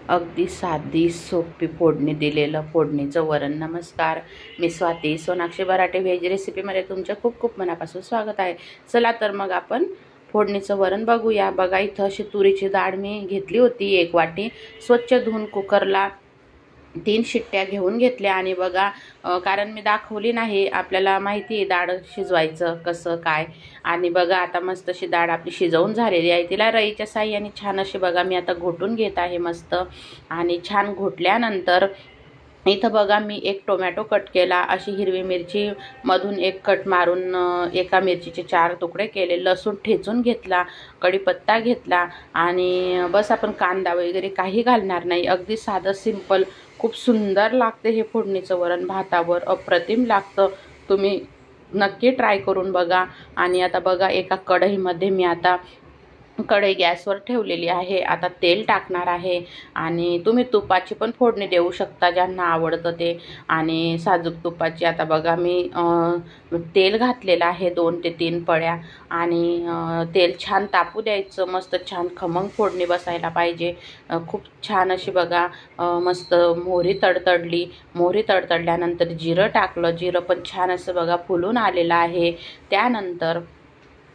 अगदी साधी सोपी फोडणी दिलेलं फोडणीचं वरण. नमस्कार, मी स्वाती सोनाक्षी बराटे व्हेज रेसिपीमध्ये तुमचं खूप खूप मनापासून स्वागत आहे. चला तर मग आपण फोडणीचं वरण बघूया. बघा, इथं अशी तुरीची डाळ मी घेतली होती 1 वाटी. स्वच्छ धुवून कुकरला 3 शिट्ट्या घेऊन घेतल्या. आणि बघा, कारण मी दाखवली नाही, आपल्याला माहिती आहे डाळ शिजवायचं कसं काय. आणि बघा, आता मस्त अशी डाळ आपली शिजवून झालेली आहे. तिला रईच्या साह्याने छान अशी बघा मी आता घोटून घेत आहे मस्त. आणि छान घोटल्यानंतर इथं बघा मी 1 टोमॅटो कट केला. अशी हिरवी मिरची मधून 1 कट मारून एका मिरचीचे 4 तुकडे केले. लसूण ठेचून घेतला, कढीपत्ता घेतला. आणि बस आपण कांदा वगैरे काही घालणार नाही. अगदी साधं सिंपल, खूप सुंदर लागते हे फोडणीचं वरण. भातावर अप्रतिम लागतं. तुम्ही नक्की ट्राय करून बघा. आणि आता बघा, एका कढईमध्ये मी आता कढई गॅसवर ठेवलेली आहे. आता तेल टाकणार आहे. आणि तुम्ही तुपाची पण फोडणी देऊ शकता ज्यांना आवडतं ते. आणि साजूक तुपाची आता बघा मी तेल घातलेलं आहे 2 ते 3 पळ्या. आणि तेल छान तापू द्यायचं. मस्त छान खमंग फोडणी बसायला पाहिजे. खूप छान अशी बघा मस्त मोहरी तडतडली. मोहरी तडतडल्यानंतर जिरं टाकलं. जिरं पण छान असं बघा फुलून आलेलं आहे. त्यानंतर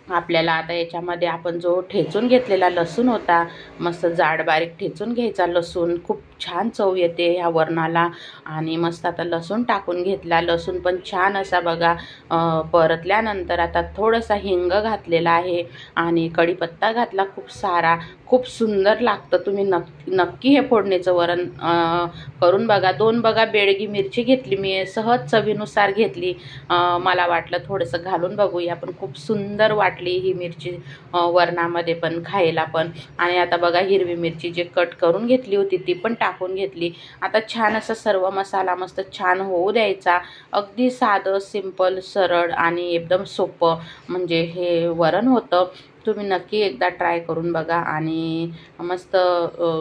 आपल्याला आता याच्यामध्ये आपण जो ठेचून घेतलेला लसूण होता, मस्त जाड बारीक ठेचून घ्यायचा लसूण. खूप छान चव येते ह्या वरणाला. आणि मस्त आता लसूण टाकून घेतला. लसूण पण छान असा बघा परतल्यानंतर आता थोडासा हिंग घातलेला आहे. आणि कढीपत्ता घातला खूप सारा. खूप सुंदर लागतं. तुम्ही नक्की हे फोडणीचं वरण करून बघा. 2 बघा बेडगी मिरची घेतली मी, सहज चवीनुसार घेतली. मला वाटलं थोडंसं घालून बघूया, पण खूप सुंदर वाटली ही मिरची वरणामध्ये पण, खायला पण. आणि आता बघा हिरवी मिरची जे कट करून घेतली होती ती पण टाकून घेतली. आता छान असा सर्व मसाला मस्त छान होऊ द्यायचा. अगदी साधं सिंपल सरळ आणि एकदम सोपं म्हणजे हे वरण होतं. तुम्ही नक्की एकदा ट्राय करून बघा. आणि मस्त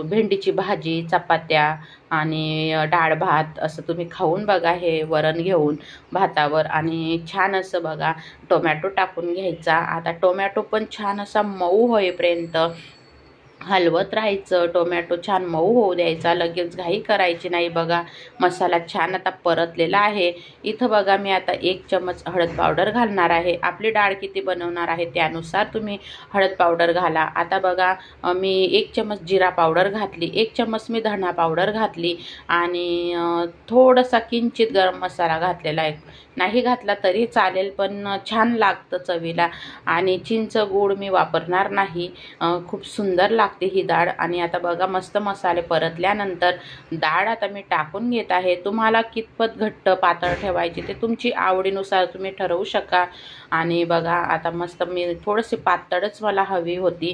भेंडीची भाजी, चपात्या आणि डाळ भात असं तुम्ही खाऊन बघा हे वरण घेऊन भातावर. आणि छान असं बघा टोमॅटो टाकून घ्यायचा. आता टोमॅटो पण छान असा मऊ होईपर्यंत हलवत राहायचं. टोमॅटो छान मऊ होऊ द्यायचा, लगेच घाई करायची नाही. बघा मसाला छान आता परतलेला आहे. इथं बघा मी आता 1 चमच हळद पावडर घालणार आहे. आपली डाळ किती बनवणार आहे त्यानुसार तुम्ही हळद पावडर घाला. आता बघा मी 1 चमच जिरा पावडर घातली, 1 चमच मी धणा पावडर घातली. आणि थोडासा किंचित गरम मसाला घातलेला आहे. नाही घातला तरी चालेल, पण छान लागतं चवीला. आणि चिंच गूळ मी वापरणार नाही. खूप सुंदर लागते ही डाळ. आणि आता बघा मस्त मसाले परतल्यानंतर डाळ आता मी टाकून घेत आहे. तुम्हाला कितपत घट्ट पातळ ठेवायची ते तुमची आवडीनुसार तुम्ही ठरवू शका. आणि बघा आता मस्त मी थोडीशी पातळच मला हवी होती,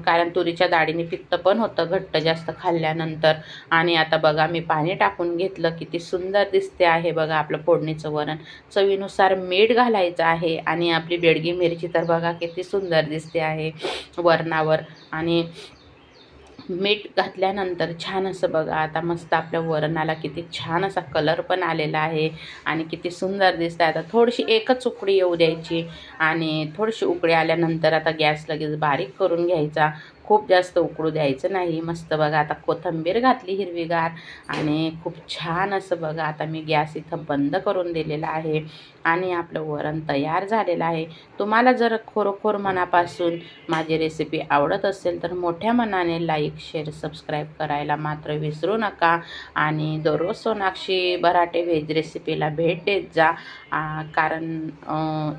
कारण तुरीच्या डाळीने पित्त पण होतं घट्ट जास्त खाल्ल्यानंतर. आणि आता बघा मी पाणी टाकून घेतलं. किती सुंदर दिसते आहे बघा आपलं फोडणीचं वरण. चवीनुसार मीठ घालायचं आहे. आणि आपली बेडगी मिरची तर बघा किती सुंदर दिसते आहे वरणावर. आणि मीठ घातल्यानंतर छान असं बघा आता मस्त आपल्या वरणाला किती छान असा कलर पण आलेला आहे. आणि किती सुंदर दिसतं. आता थोडीशी एकच उकळी येऊ द्यायची. आणि थोडीशी उकळी आल्यानंतर आता गॅस लगेच बारीक करून घ्यायचा. खूप जास्त उकळू द्यायचं नाही. मस्त बघा आता कोथिंबीर घातली हिरवीगार. आणि खूप छान असं बघा आता मी गॅस इथं बंद करून दिलेला आहे. आणि आपलं वरण तयार झालेलं आहे. तुम्हाला जर खरोखर मनापासून माझी रेसिपी आवडत असेल तर मोठ्या मनाने लाईक, शेअर, सबस्क्राईब करायला मात्र विसरू नका. आणि दररोज सोनाक्षी बराटे व्हेज रेसिपीला भेट देत जा. कारण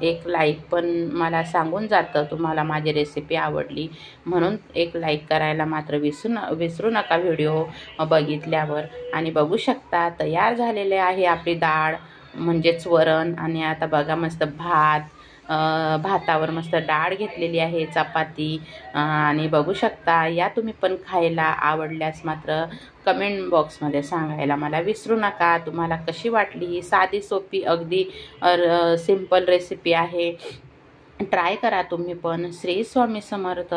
एक लाईक पण मला सांगून जातं तुम्हाला माझी रेसिपी आवडली. म्हणून एक लाईक करायला मात्र विसरू नका व्हिडिओ बघितल्यावर. आणि बघू शकता तयार झालेले आहे आपली डाळ म्हणजेच वरण. आणि आता बघा मस्त भातावर मस्त डाळ घेतलेली आहे, चपाती. आणि बघू शकता या तुम्ही पण खायला. आवडल्यास मात्र कमेंट बॉक्समध्ये सांगायला मला विसरू नका. तुम्हाला कशी वाटली ही साधी सोपी अगदी सिंपल रेसिपी आहे. ट्राय करा तुम्ही पण. श्री स्वामी समर्थ.